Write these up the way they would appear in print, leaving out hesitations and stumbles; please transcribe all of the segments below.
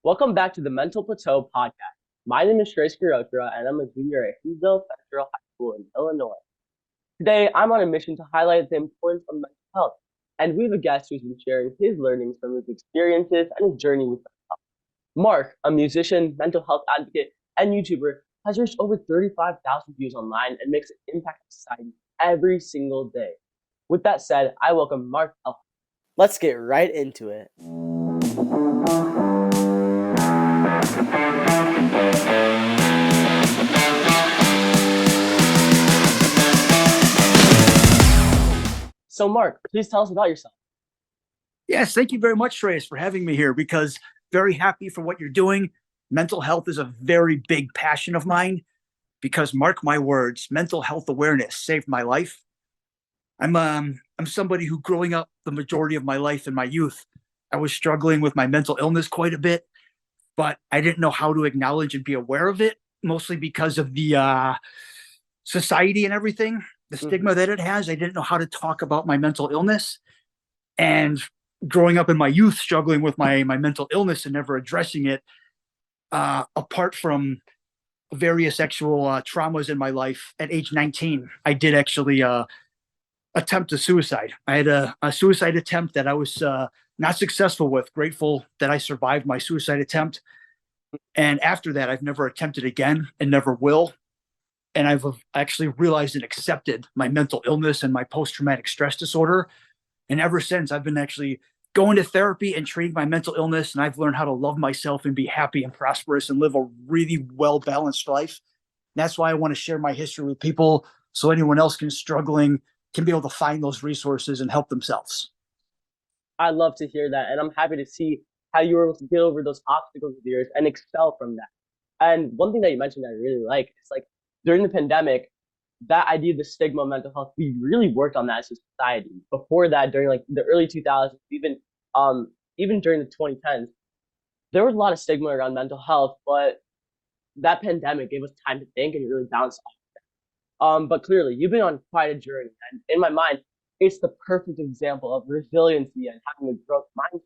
Welcome back to the Mental Plateau podcast. My name is Shreyas Girotra, and I'm a junior at Hughesville Federal High School in Illinois. Today, I'm on a mission to highlight the importance of mental health, and we have a guest who's been sharing his learnings from his experiences and his journey with mental health. Mark, a musician, mental health advocate, and YouTuber, has reached over 35,000 views online and makes an impact on society every single day. With that said, I welcome Mark Ehlert. Let's get right into it. So, Mark, please tell us about yourself. Yes, thank you very much, Shreyas, for having me here because very happy for what you're doing. Mental health is a very big passion of mine because mark my words, mental health awareness saved my life. I'm somebody who growing up the majority of my life in my youth, I was struggling with my mental illness quite a bit, but I didn't know how to acknowledge and be aware of it, mostly because of the society and everything, the Mm-hmm. stigma that it has. I didn't know how to talk about my mental illness. And growing up in my youth, struggling with my mental illness and never addressing it, apart from various sexual traumas in my life, at age 19, I did actually attempt a suicide. I had a suicide attempt that I was not successful with. Grateful that I survived my suicide attempt. And after that, I've never attempted again and never will. And I've actually realized and accepted my mental illness and my post traumatic stress disorder. And ever since, I've been actually going to therapy and treating my mental illness. And I've learned how to love myself and be happy and prosperous and live a really well balanced life. And that's why I want to share my history with people so anyone else struggling can be able to find those resources and help themselves. I love to hear that, and I'm happy to see how you were able to get over those obstacles of yours and excel from that. And one thing that you mentioned that I really like is like during the pandemic, that idea of the stigma of mental health, we really worked on that as a society. Before that, during like the early 2000s, even during the 2010s, there was a lot of stigma around mental health, but that pandemic gave us time to think and really bounce off. But clearly, you've been on quite a journey, and in my mind, it's the perfect example of resiliency and having a growth mindset.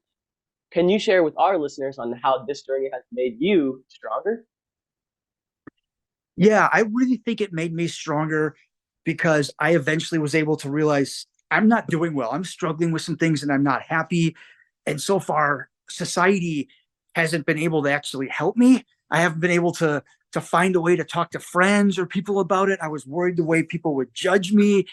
Can you share with our listeners on how this journey has made you stronger? Yeah, I really think it made me stronger because I eventually was able to realize I'm not doing well. I'm struggling with some things and I'm not happy. And so far, society hasn't been able to actually help me. I haven't been able to find a way to talk to friends or people about it. I was worried the way people would judge me.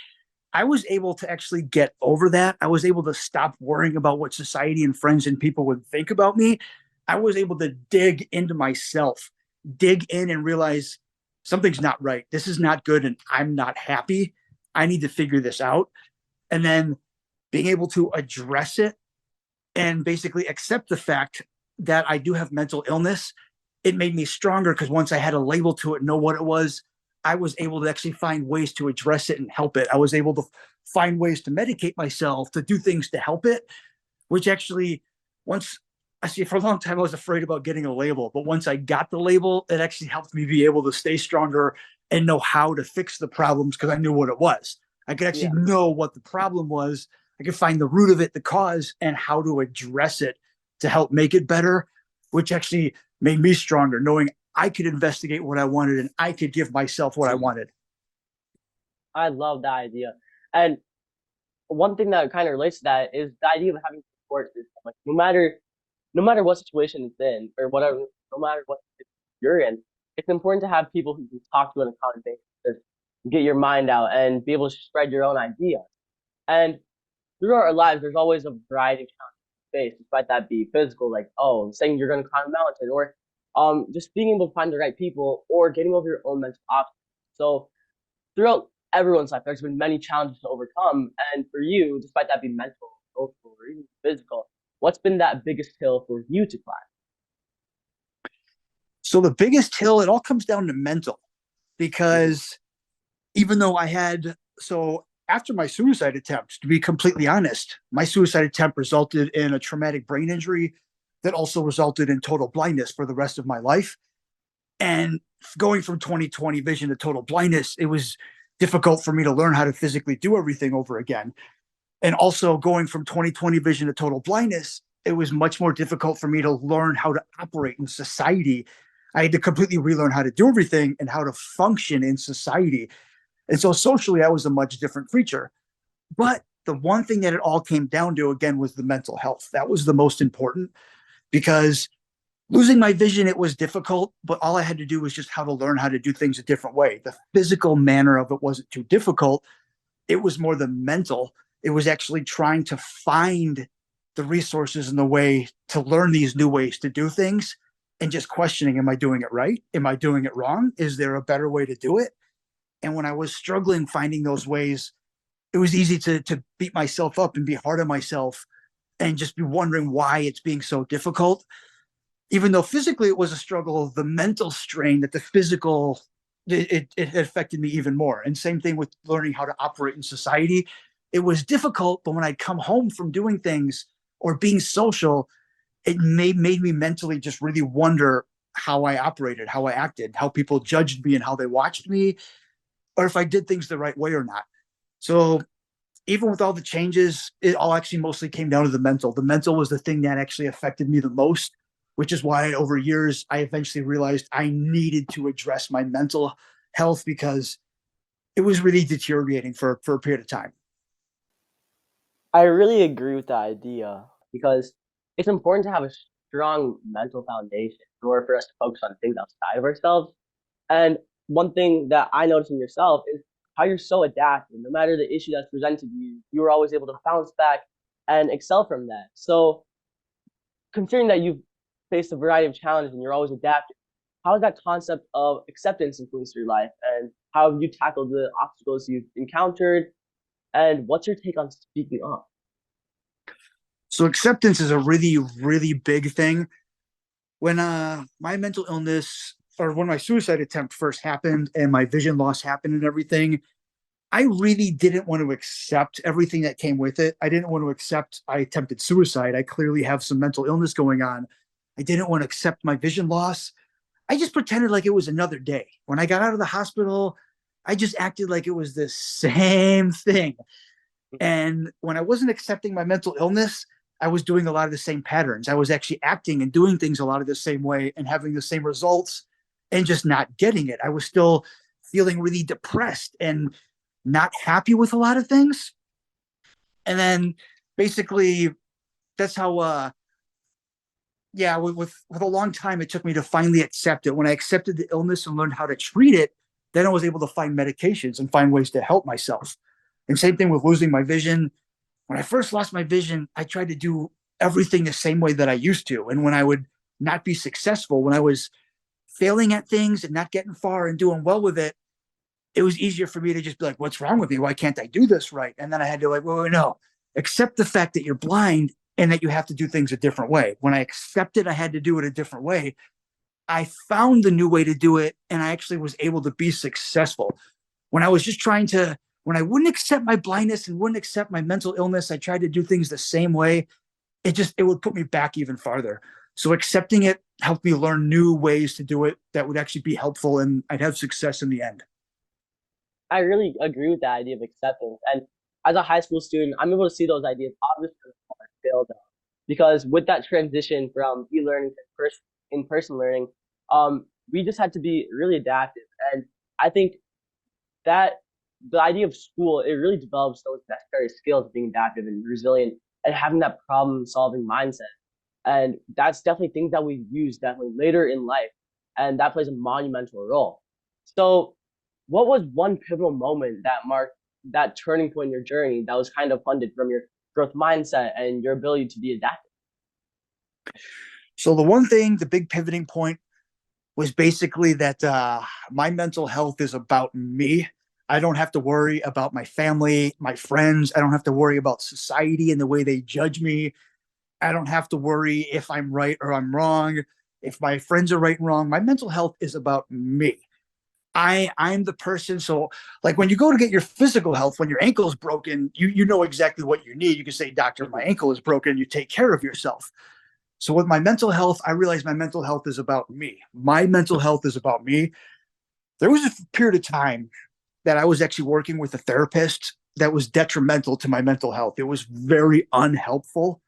I was able to actually get over that. I was able to stop worrying about what society and friends and people would think about me. I was able to dig into myself, dig in and realize something's not right. This is not good and I'm not happy. I need to figure this out. And then being able to address it and basically accept the fact that I do have mental illness, it made me stronger because once I had a label to it, know what it was, I was able to actually find ways to address it and help it. I was able to find ways to medicate myself, to do things to help it, which actually, once I see for a long time, I was afraid about getting a label. But once I got the label, it actually helped me be able to stay stronger and know how to fix the problems because I knew what it was. I could actually Yeah, know what the problem was. I could find the root of it, the cause, and how to address it to help make it better, which actually made me stronger, knowing I could investigate what I wanted and I could give myself what I wanted. I love that idea. And one thing that kind of relates to that is the idea of having a support system. Like no matter what situation it's in or whatever, no matter what you're in, it's important to have people who can talk to on a common basis, to get your mind out and be able to spread your own ideas. And throughout our lives, there's always a variety of challenges to face, despite that be physical, like saying you're going to climb a mountain, or just being able to find the right people, or getting over your own mental obstacles. So throughout everyone's life, there's been many challenges to overcome, and for you, despite that being mental, social, or even physical, what's been that biggest hill for you to climb? So the biggest hill, it all comes down to mental Mm-hmm. because even though I had, so after my suicide attempt, to be completely honest, my suicide attempt resulted in a traumatic brain injury that also resulted in total blindness for the rest of my life. And going from 20/20 vision to total blindness, it was difficult for me to learn how to physically do everything over again. And also going from 20/20 vision to total blindness, it was much more difficult for me to learn how to operate in society. I had to completely relearn how to do everything and how to function in society. And so socially, I was a much different creature. But the one thing that it all came down to, again, was the mental health. That was the most important because losing my vision, it was difficult, but all I had to do was just how to learn how to do things a different way. The physical manner of it wasn't too difficult. It was more the mental. It was actually trying to find the resources and the way to learn these new ways to do things and just questioning, am I doing it right? Am I doing it wrong? Is there a better way to do it? And when I was struggling finding those ways, it was easy to beat myself up and be hard on myself and just be wondering why it's being so difficult. Even though physically it was a struggle, the mental strain that the physical, it affected me even more. And same thing with learning how to operate in society. It was difficult, but when I'd come home from doing things or being social, it made me mentally just really wonder how I operated, how I acted, how people judged me and how they watched me, or if I did things the right way or not. So even with all the changes, it all actually mostly came down to the mental. The mental was the thing that actually affected me the most, which is why over years I eventually realized I needed to address my mental health because it was really deteriorating for a period of time. I really agree with the idea because it's important to have a strong mental foundation in order for us to focus on things outside of ourselves. And one thing that I noticed in yourself is how you're so adaptive. No matter the issue that's presented to you, you were always able to bounce back and excel from that. So, considering that you've faced a variety of challenges and you're always adapting, how has that concept of acceptance influenced your life? And how have you tackled the obstacles you've encountered? And what's your take on speaking up? So acceptance is a really, really big thing. When my mental illness or when my suicide attempt first happened and my vision loss happened and everything, I really didn't want to accept everything that came with it. I didn't want to accept I attempted suicide. I clearly have some mental illness going on. I didn't want to accept my vision loss. I just pretended like it was another day. When I got out of the hospital, I just acted like it was the same thing. And when I wasn't accepting my mental illness, I was doing a lot of the same patterns. I was actually acting and doing things a lot of the same way and having the same results and just not getting it. I was still feeling really depressed and not happy with a lot of things. And then basically that's how yeah, with a long time it took me to finally accept it. When I accepted the illness and learned how to treat it, then I was able to find medications and find ways to help myself. And same thing with losing my vision. When I first lost my vision, I tried to do everything the same way that I used to. And when I would not be successful, when I was failing at things and not getting far and doing well with it was easier for me to just be like, what's wrong with me? Why can't I do this right? And then I had to like, well, no, accept the fact that you're blind and that you have to do things a different way. When I accepted I had to do it a different way, I found the new way to do it and I actually was able to be successful. When I was just trying to, when I wouldn't accept my blindness and wouldn't accept my mental illness, I tried to do things the same way. It would put me back even farther. So accepting it helped me learn new ways to do it that would actually be helpful and I'd have success in the end. I really agree with that idea of acceptance. And as a high school student, I'm able to see those ideas obviously failed because with that transition from e-learning to in-person learning, we just had to be really adaptive. And I think that the idea of school, it really develops those necessary skills of being adaptive and resilient and having that problem solving mindset. And that's definitely things that we use definitely later in life. And that plays a monumental role. So what was one pivotal moment that marked that turning point in your journey that was kind of funded from your growth mindset and your ability to be adaptive? So the one thing, the big pivoting point was basically that my mental health is about me. I don't have to worry about my family, my friends. I don't have to worry about society and the way they judge me. I don't have to worry if I'm right or I'm wrong, if my friends are right and wrong. My mental health is about me. I'm the person. So like when you go to get your physical health, when your ankle is broken, you know exactly what you need. You can say, doctor, my ankle is broken. You take care of yourself. So with my mental health, I realized my mental health is about me. My mental health is about me. There was a period of time that I was actually working with a therapist that was detrimental to my mental health. It was very unhelpful.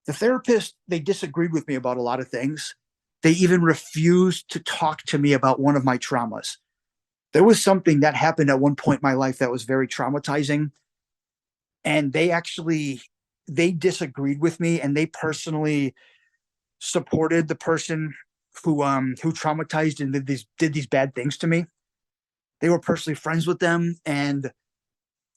The therapist, they disagreed with me about a lot of things. They even refused to talk to me about one of my traumas. There was something that happened at one point in my life that was very traumatizing, and they disagreed with me, and they personally supported the person who traumatized and did these bad things to me. They were personally friends with them, and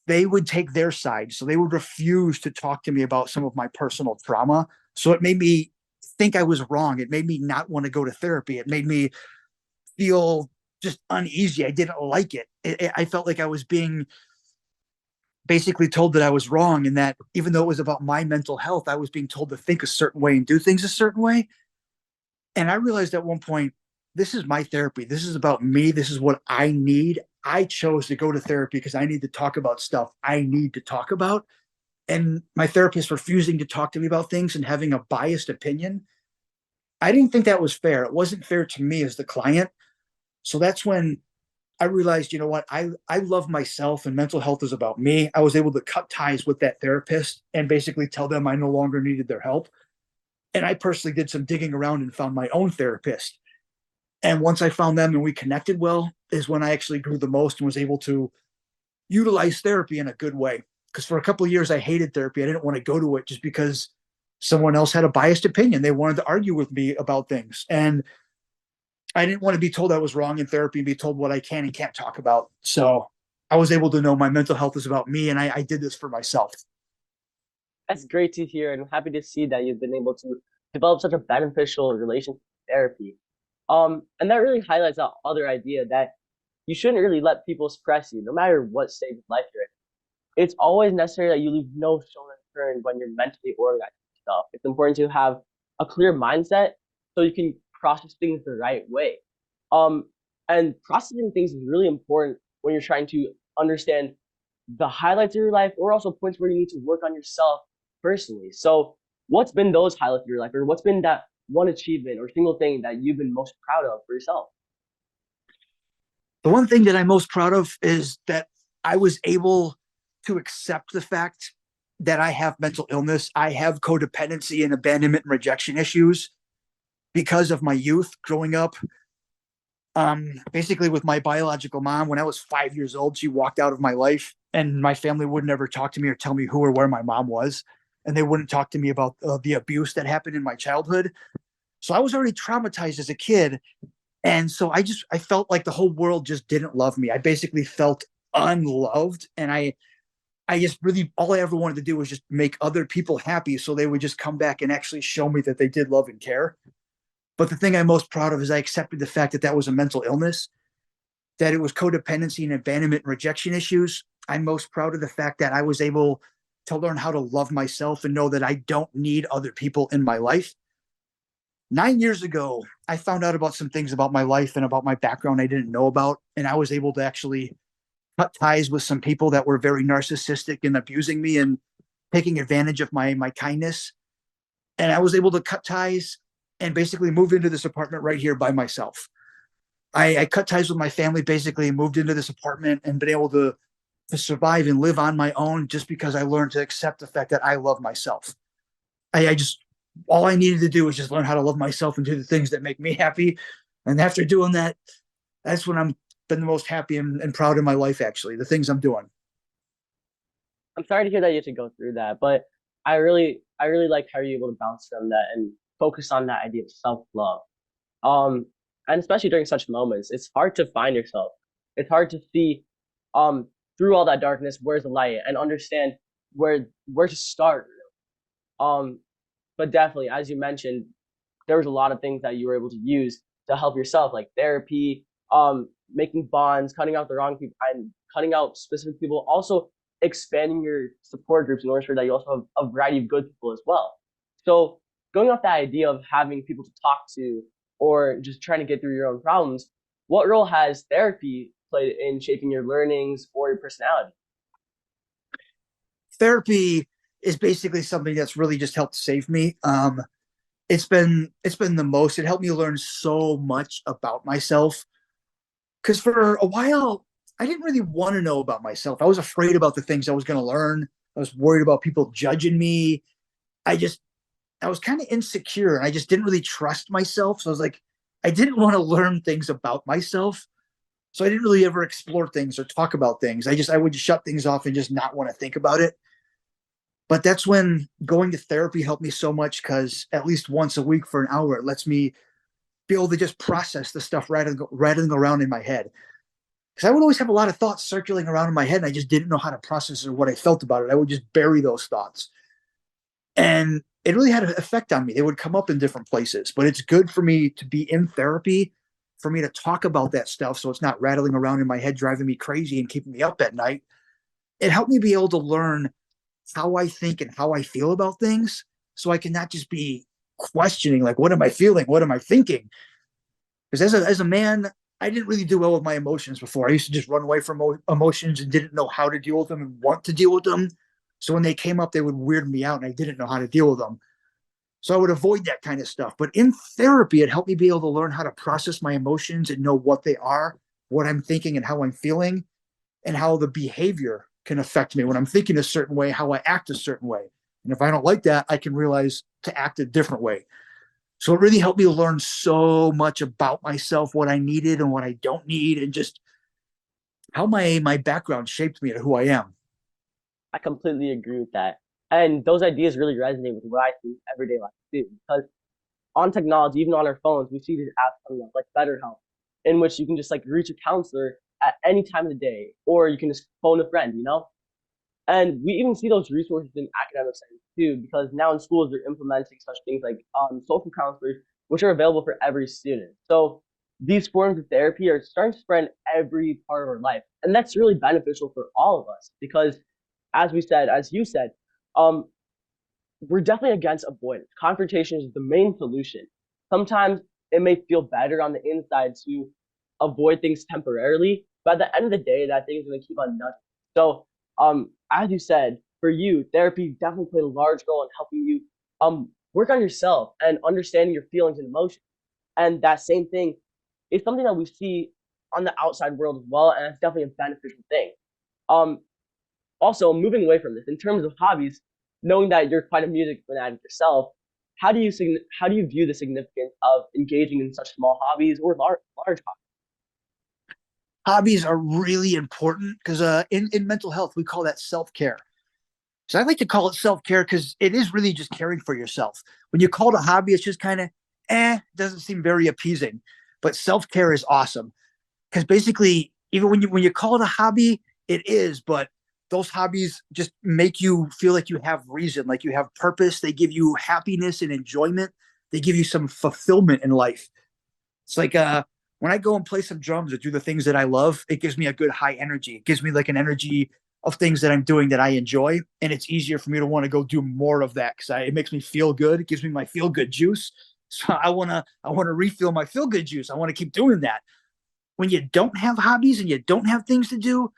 they would take their side. So they would refuse to talk to me about some of my personal trauma. So it made me think I was wrong. It made me not want to go to therapy. It made me feel just uneasy. I didn't like it. I felt like I was being basically told that I was wrong, and that even though it was about my mental health, I was being told to think a certain way and do things a certain way. And I realized at one point, this is my therapy. This is about me. This is what I need. I chose to go to therapy because I need to talk about stuff I need to talk about. And my therapist refusing to talk to me about things and having a biased opinion, I didn't think that was fair. It wasn't fair to me as the client. So that's when I realized, you know what, I love myself and mental health is about me. I was able to cut ties with that therapist and basically tell them I no longer needed their help. And I personally did some digging around and found my own therapist. And once I found them and we connected well, is when I actually grew the most and was able to utilize therapy in a good way. Because for a couple of years, I hated therapy. I didn't want to go to it just because someone else had a biased opinion. They wanted to argue with me about things. And I didn't want to be told I was wrong in therapy and be told what I can and can't talk about. So I was able to know my mental health is about me, and I did this for myself. That's great to hear, and I'm happy to see that you've been able to develop such a beneficial relationship with therapy. And that really highlights that other idea that you shouldn't really let people suppress you, no matter what stage of life you're in. It's always necessary that you leave no stone unturned when you're mentally organizing stuff. It's important to have a clear mindset so you can process things the right way. Um, and processing things is really important when you're trying to understand the highlights of your life or also points where you need to work on yourself personally. So, what's been those highlights of your life, or what's been that one achievement or single thing that you've been most proud of for yourself? The one thing that I'm most proud of is that I was able to accept the fact that I have mental illness. I have codependency and abandonment and rejection issues because of my youth growing up. Basically, with my biological mom, when I was 5 years old, she walked out of my life, and my family would never talk to me or tell me who or where my mom was. And they wouldn't talk to me about the abuse that happened in my childhood. So I was already traumatized as a kid. And so I felt like the whole world just didn't love me. I basically felt unloved. And I just really, all I ever wanted to do was just make other people happy. So they would just come back and actually show me that they did love and care. But the thing I'm most proud of is I accepted the fact that that was a mental illness, that it was codependency and abandonment and rejection issues. I'm most proud of the fact that I was able to learn how to love myself and know that I don't need other people in my life. 9 years ago, I found out about some things about my life and about my background I didn't know about. And I was able to actually cut ties with some people that were very narcissistic and abusing me and taking advantage of my kindness. And I was able to cut ties and basically move into this apartment right here by myself. I cut ties with my family basically and moved into this apartment and been able to survive and live on my own just because I learned to accept the fact that I love myself. I just, all I needed to do was just learn how to love myself and do the things that make me happy. And after doing that, that's when I'm been the most happy and proud in my life, actually, the things I'm doing. I'm sorry to hear that you had to go through that, but I really like how you're able to bounce from that and focus on that idea of self love. Um, and especially during such moments, it's hard to find yourself. It's hard to see, through all that darkness, where's the light, and understand where to start. Um, but definitely, as you mentioned, there was a lot of things that you were able to use to help yourself, like therapy, making bonds, cutting out the wrong people, and cutting out specific people. Also, expanding your support groups in order for that you also have a variety of good people as well. So, going off that idea of having people to talk to or just trying to get through your own problems, what role has therapy played in shaping your learnings or your personality? Therapy is basically something that's really just helped save me. It's been the most. It helped me learn so much about myself because for a while I didn't really want to know about myself. I was afraid about the things I was going to learn. I was worried about people judging me. I just I was kind of insecure and I just didn't really trust myself. So I was like, I didn't want to learn things about myself. So I didn't really ever explore things or talk about things. I would just shut things off and just not want to think about it. But that's when going to therapy helped me so much because at least once a week for an hour, it lets me be able to just process the stuff rattling around in my head. Because I would always have a lot of thoughts circulating around in my head and I just didn't know how to process or what I felt about it. I would just bury those thoughts. And it really had an effect on me. They would come up in different places, but it's good for me to be in therapy, for me to talk about that stuff so it's not rattling around in my head, driving me crazy and keeping me up at night. It helped me be able to learn how I think and how I feel about things so I can not just be questioning, like, what am I feeling? What am I thinking? Because as a man, I didn't really do well with my emotions before. I used to just run away from emotions and didn't know how to deal with them and want to deal with them. So when they came up, they would weird me out and I didn't know how to deal with them. So I would avoid that kind of stuff. But in therapy, it helped me be able to learn how to process my emotions and know what they are, what I'm thinking, and how I'm feeling, and how the behavior can affect me when I'm thinking a certain way, how I act a certain way. And if I don't like that, I can realize to act a different way. So it really helped me learn so much about myself, what I needed and what I don't need, and just how my background shaped me to who I am. I completely agree with that. And those ideas really resonate with what I see in everyday life too. Because on technology, even on our phones, we see these apps coming up like BetterHelp, in which you can just like reach a counselor at any time of the day, or you can just phone a friend, you know? And we even see those resources in academic settings too, because now in schools they're implementing such things like social counselors, which are available for every student. So these forms of therapy are starting to spread in every part of our life, and that's really beneficial for all of us because, as we said, as you said, um, we're definitely against avoidance. Confrontation is the main solution. Sometimes it may feel better on the inside to avoid things temporarily, but at the end of the day, that thing is going to keep on nudging. So, as you said, for you, therapy definitely played a large role in helping you work on yourself and understanding your feelings and emotions. And that same thing is something that we see on the outside world as well, and it's definitely a beneficial thing. Um, Also, moving away from this, in terms of hobbies, knowing that you're quite a music fanatic yourself, how do you view the significance of engaging in such small hobbies or large hobbies? Hobbies are really important because in mental health, we call that self care. So I like to call it self care because it is really just caring for yourself. When you call it a hobby, it's just kind of doesn't seem very appeasing. But self care is awesome because basically, even when you call it a hobby, it is. But those hobbies just make you feel like you have reason, like you have purpose. They give you happiness and enjoyment. They give you some fulfillment in life. It's like when I go and play some drums or do the things that I love, it gives me a good high energy. It gives me like an energy of things that I'm doing that I enjoy, and it's easier for me to want to go do more of that because it makes me feel good. It gives me my feel good juice. So I wanna refill my feel good juice. I want to keep doing that. When you don't have hobbies and you don't have things to do,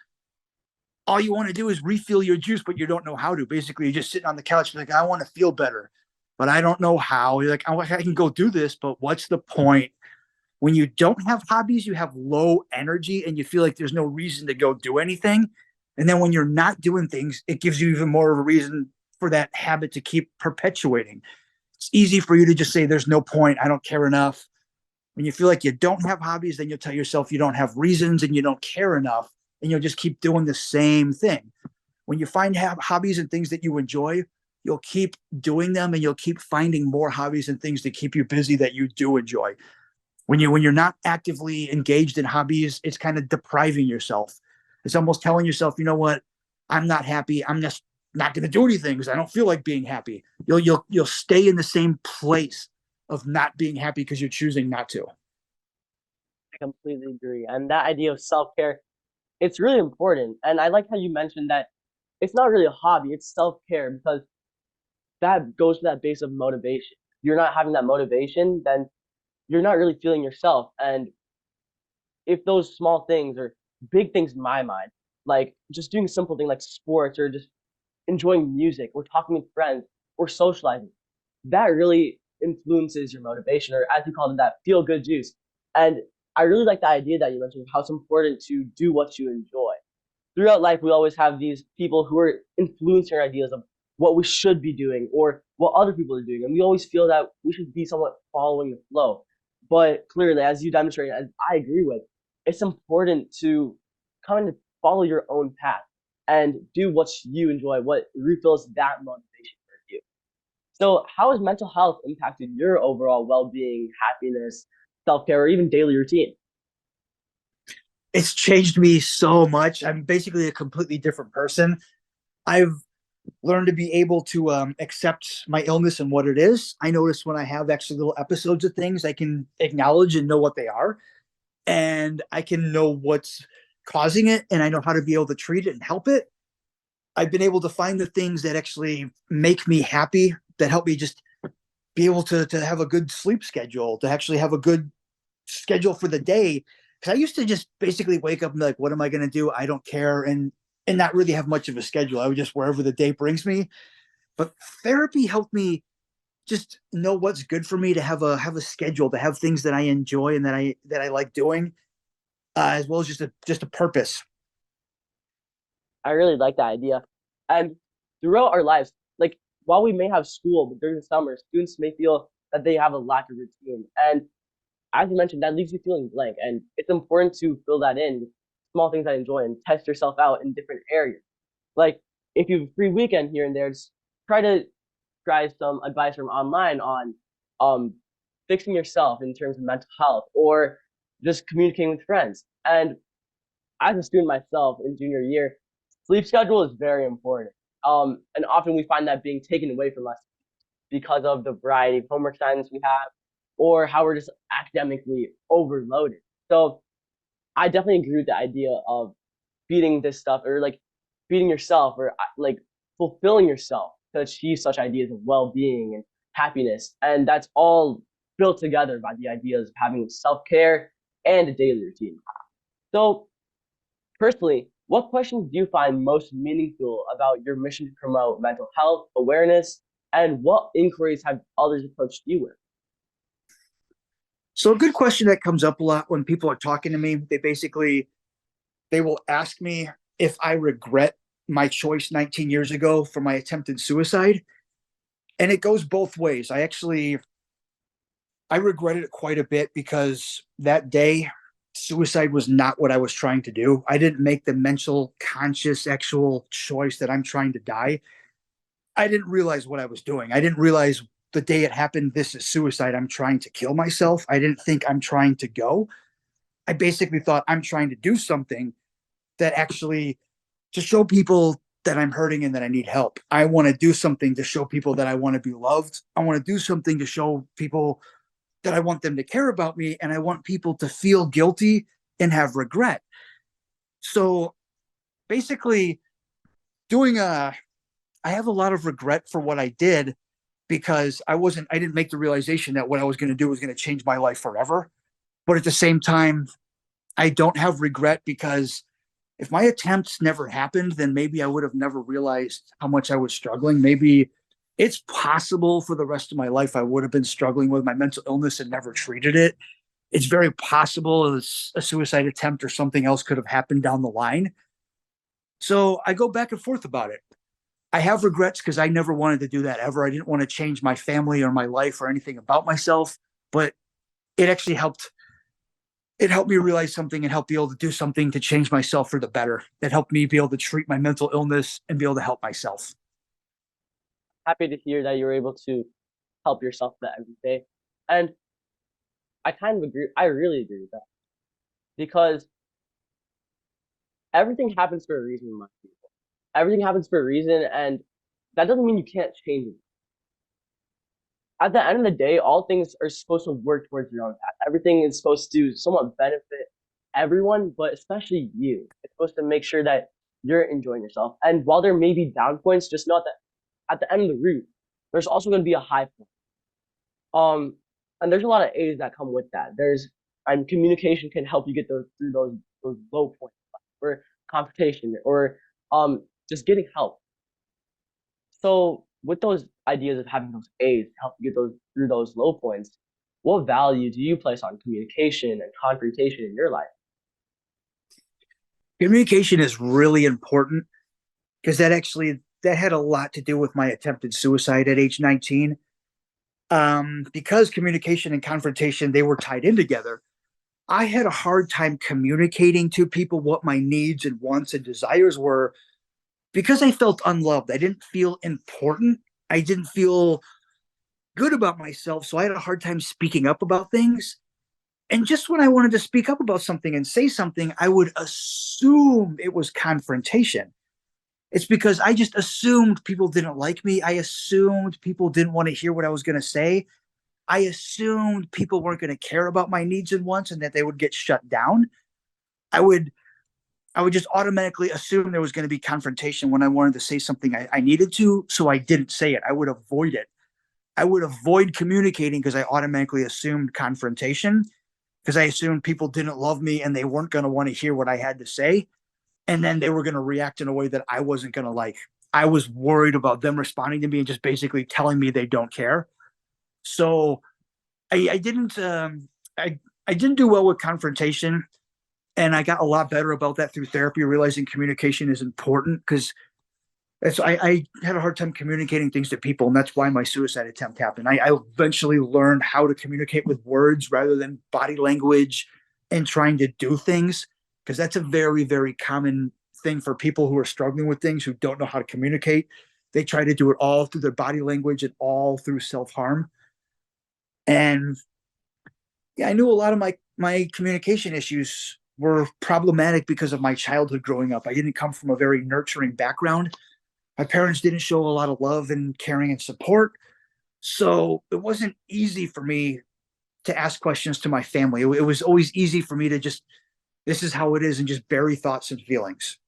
all you want to do is refill your juice, but you don't know how to. Basically, you're just sitting on the couch, like, I want to feel better, but I don't know how. You're like, I can go do this, but what's the point? When you don't have hobbies, you have low energy and you feel like there's no reason to go do anything. And then when you're not doing things, it gives you even more of a reason for that habit to keep perpetuating. It's easy for you to just say, there's no point. I don't care enough. When you feel like you don't have hobbies, then you'll tell yourself you don't have reasons and you don't care enough. And you'll just keep doing the same thing. When you find hobbies and things that you enjoy, you'll keep doing them and you'll keep finding more hobbies and things to keep you busy that you do enjoy. When you're not actively engaged in hobbies, it's kind of depriving yourself. It's almost telling yourself, you know what, I'm not happy. I'm just not going to do anything because I don't feel like being happy. You'll stay in the same place of not being happy because you're choosing not to. I completely agree. And that idea of self care, it's really important. And I like how you mentioned that it's not really a hobby, it's self care because that goes to that base of motivation. If you're not having that motivation, then you're not really feeling yourself. And if those small things or big things in my mind, like just doing a simple thing like sports or just enjoying music or talking with friends or socializing, that really influences your motivation, or as you called it, that feel good juice. And I really like the idea that you mentioned how it's important to do what you enjoy. Throughout life, we always have these people who are influencing our ideas of what we should be doing or what other people are doing. And we always feel that we should be somewhat following the flow. But clearly, as you demonstrated, as I agree with, it's important to kind of follow your own path and do what you enjoy, what refills that motivation for you. So, how has mental health impacted your overall well being, happiness, self care, or even daily routine? It's changed me so much. I'm basically a completely different person. I've learned to be able to accept my illness and what it is. I notice when I have actually little episodes of things, I can acknowledge and know what they are, and I can know what's causing it, and I know how to be able to treat it and help it. I've been able to find the things that actually make me happy, that help me just be able to have a good sleep schedule, to actually have a good schedule for the day. Because I used to just basically wake up and be like, what am I going to do? I don't care. And not really have much of a schedule. I would just wherever the day brings me. But therapy helped me just know what's good for me, to have a schedule, to have things that I enjoy and that I like doing, as well as just a purpose. I really like that idea. And throughout our lives, like while we may have school, but during the summer, students may feel that they have a lack of routine. And as you mentioned, that leaves you feeling blank. And it's important to fill that in with small things I enjoy and test yourself out in different areas. Like if you have a free weekend here and there, just try some advice from online on um fixing yourself in terms of mental health or just communicating with friends. And as a student myself in junior year, sleep schedule is very important. And often we find that being taken away from us because of the variety of homework assignments we have or how we're just academically overloaded. So I definitely agree with the idea of beating this stuff or like beating yourself or like fulfilling yourself to achieve such ideas of well-being and happiness. And that's all built together by the ideas of having self-care and a daily routine. So personally, what questions do you find most meaningful about your mission to promote mental health awareness, and what inquiries have others approached you with? So a good question that comes up a lot when people are talking to me, they will ask me if I regret my choice 19 years ago for my attempted suicide. And it goes both ways. I regretted it quite a bit because that day suicide was not what I was trying to do. I didn't make the mental conscious actual choice that I'm trying to die. I didn't realize what I was doing. I didn't realize the day it happened, this is suicide. I'm trying to kill myself. I didn't think I'm trying to go. I basically thought I'm trying to do something that actually to show people that I'm hurting and that I need help. I want to do something to show people that I want to be loved. I want to do something to show people that I want them to care about me, and I want people to feel guilty and have regret. So basically, doing a, I have a lot of regret for what I did because I didn't make the realization that what I was going to do was going to change my life forever. But at the same time, I don't have regret because if my attempts never happened, then maybe I would have never realized how much I was struggling. Maybe it's possible for the rest of my life I would have been struggling with my mental illness and never treated it. It's very possible a suicide attempt or something else could have happened down the line. So I go back and forth about it. I have regrets because I never wanted to do that ever. I didn't want to change my family or my life or anything about myself, but it actually helped. It helped me realize something and help be able to do something to change myself for the better. That helped me be able to treat my mental illness and be able to help myself. Happy to hear that you're able to help yourself that every day. And I kind of agree. I really agree with that because everything happens for a reason in my people. Everything happens for a reason, and that doesn't mean you can't change it. At the end of the day, all things are supposed to work towards your own path. Everything is supposed to somewhat benefit everyone, but especially you. It's supposed to make sure that you're enjoying yourself. And while there may be down points, just know that at the end of the route, there's also going to be a high point. And there's a lot of A's that come with that. And communication can help you get through those low points, or confrontation, or just getting help. So with those ideas of having those A's to help you get those through those low points, what value do you place on communication and confrontation in your life? Communication is really important because that had a lot to do with my attempted suicide at age 19. Because communication and confrontation, they were tied in together. I had a hard time communicating to people what my needs and wants and desires were because I felt unloved. I didn't feel important. I didn't feel good about myself. So I had a hard time speaking up about things. And just when I wanted to speak up about something and say something, I would assume it was confrontation. It's because I just assumed people didn't like me. I assumed people didn't want to hear what I was going to say. I assumed people weren't going to care about my needs and wants and that they would get shut down. I would I would just automatically assume there was going to be confrontation when I wanted to say something I needed to, so I didn't say it. I would avoid it. I would avoid communicating because I automatically assumed confrontation because I assumed people didn't love me and they weren't going to want to hear what I had to say. And then they were going to react in a way that I wasn't going to like. I was worried about them responding to me and just basically telling me they don't care. So I didn't I didn't do well with confrontation, and I got a lot better about that through therapy, realizing communication is important because I had a hard time communicating things to people, and that's why my suicide attempt happened. I eventually learned how to communicate with words rather than body language and trying to do things, because that's a very, very common thing for people who are struggling with things who don't know how to communicate. They try to do it all through their body language and all through self harm. And yeah, I knew a lot of my communication issues were problematic because of my childhood growing up. I didn't come from a very nurturing background. My parents didn't show a lot of love and caring and support. So it wasn't easy for me to ask questions to my family. It was always easy for me to just, this is how it is, and just bury thoughts and feelings.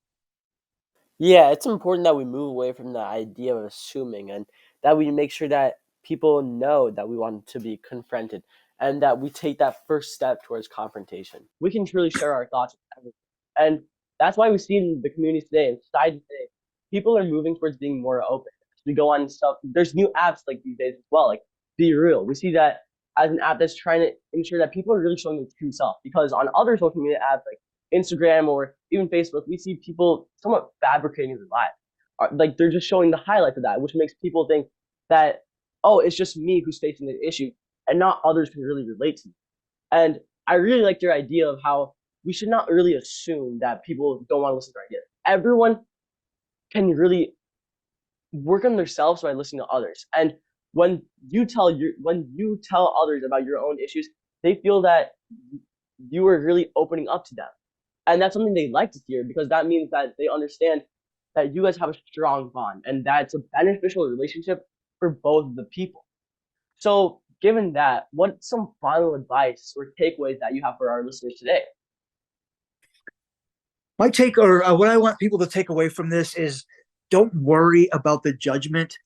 Yeah, it's important that we move away from the idea of assuming and that we make sure that people know that we want to be confronted and that we take that first step towards confrontation. We can truly share our thoughts with everyone. And that's why we see in the community today and society today, people are moving towards being more open. As we go on stuff, there's new apps like these days as well, like Be Real. We see that as an app that's trying to ensure that people are really showing their true self. Because on other social media apps like Instagram or even Facebook, we see people somewhat fabricating their lives. Like they're just showing the highlights of that, which makes people think that, oh, it's just me who's facing the issue and not others can really relate to me. And I really like your idea of how we should not really assume that people don't want to listen to our ideas. Everyone can really work on themselves by listening to others. And when you tell others about your own issues, they feel that you are really opening up to them. And that's something they like to hear because that means that they understand that you guys have a strong bond and that's a beneficial relationship for both of the people. So, given that, what's some final advice or takeaways that you have for our listeners today? My take, or what I want people to take away from this, is don't worry about the judgment.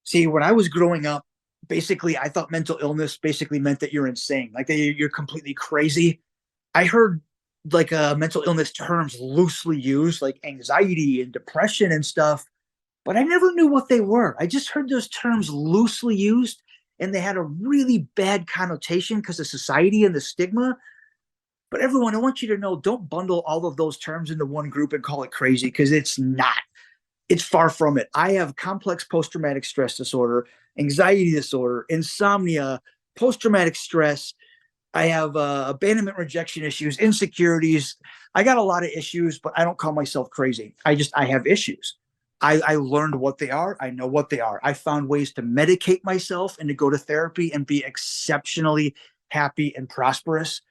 See, when I was growing up, basically, I thought mental illness basically meant that you're insane, like that you're completely crazy. I heard like mental illness terms loosely used, like anxiety and depression and stuff, but I never knew what they were. I just heard those terms loosely used, and they had a really bad connotation because of society and the stigma. But everyone, I want you to know, don't bundle all of those terms into one group and call it crazy, because it's not. It's far from it. I have complex post traumatic stress disorder, anxiety disorder, insomnia, post traumatic stress. I have abandonment rejection issues, insecurities. I got a lot of issues, but I don't call myself crazy. I have issues. I learned what they are. I know what they are. I found ways to medicate myself and to go to therapy and be exceptionally happy and prosperous.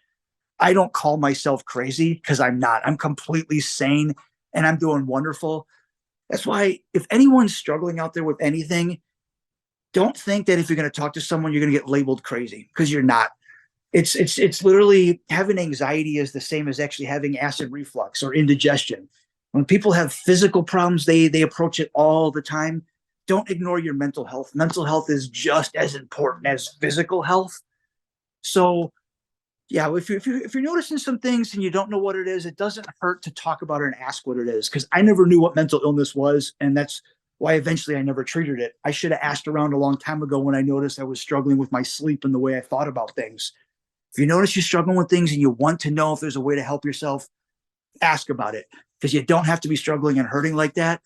I don't call myself crazy because I'm not. I'm completely sane and I'm doing wonderful. That's why if anyone's struggling out there with anything, don't think that if you're going to talk to someone, you're going to get labeled crazy, because you're not. It's literally, having anxiety is the same as actually having acid reflux or indigestion. When people have physical problems, they approach it all the time. Don't ignore your mental health. Mental health is just as important as physical health. So yeah, if you're noticing some things and you don't know what it is, it doesn't hurt to talk about it and ask what it is. Because I never knew what mental illness was, and that's why eventually I never treated it. I should have asked around a long time ago when I noticed I was struggling with my sleep and the way I thought about things. If you notice you're struggling with things and you want to know if there's a way to help yourself, ask about it, because you don't have to be struggling and hurting like that.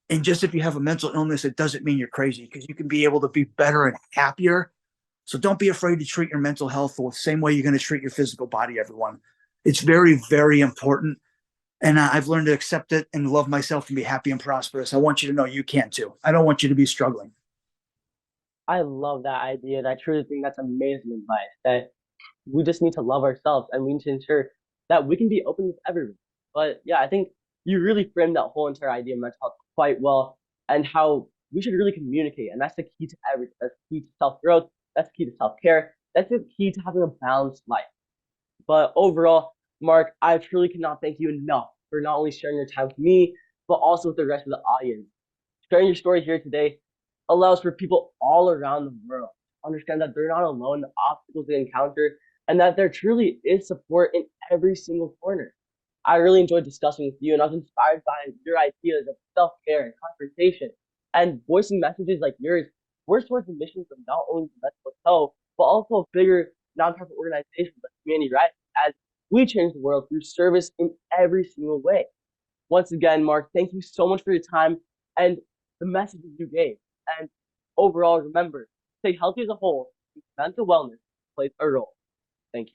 And just if you have a mental illness, it doesn't mean you're crazy because you can be able to be better and happier. So don't be afraid to treat your mental health the same way you're going to treat your physical body, everyone. It's very, very important. And I've learned to accept it and love myself and be happy and prosperous. I want you to know you can too. I don't want you to be struggling. I love that idea, and I truly think that's amazing advice. That we just need to love ourselves, and we need to ensure that we can be open with everyone. But yeah, I think you really framed that whole entire idea of mental health quite well, and how we should really communicate, and that's the key to everything. That's the key to self growth. That's the key to self care. That's the key to having a balanced life. But overall, Mark, I truly cannot thank you enough for not only sharing your time with me, but also with the rest of the audience. Sharing your story here today allows for people all around the world to understand that they're not alone in the obstacles they encounter and that there truly is support in every single corner. I really enjoyed discussing with you, and I was inspired by your ideas of self care and confrontation and voicing messages like yours. We're towards the missions of not only the Best Plateau, but also bigger nonprofit organizations like Community Right as we change the world through service in every single way. Once again, Mark, thank you so much for your time and the messages you gave. And overall, remember, stay healthy as a whole. Mental wellness plays a role. Thank you.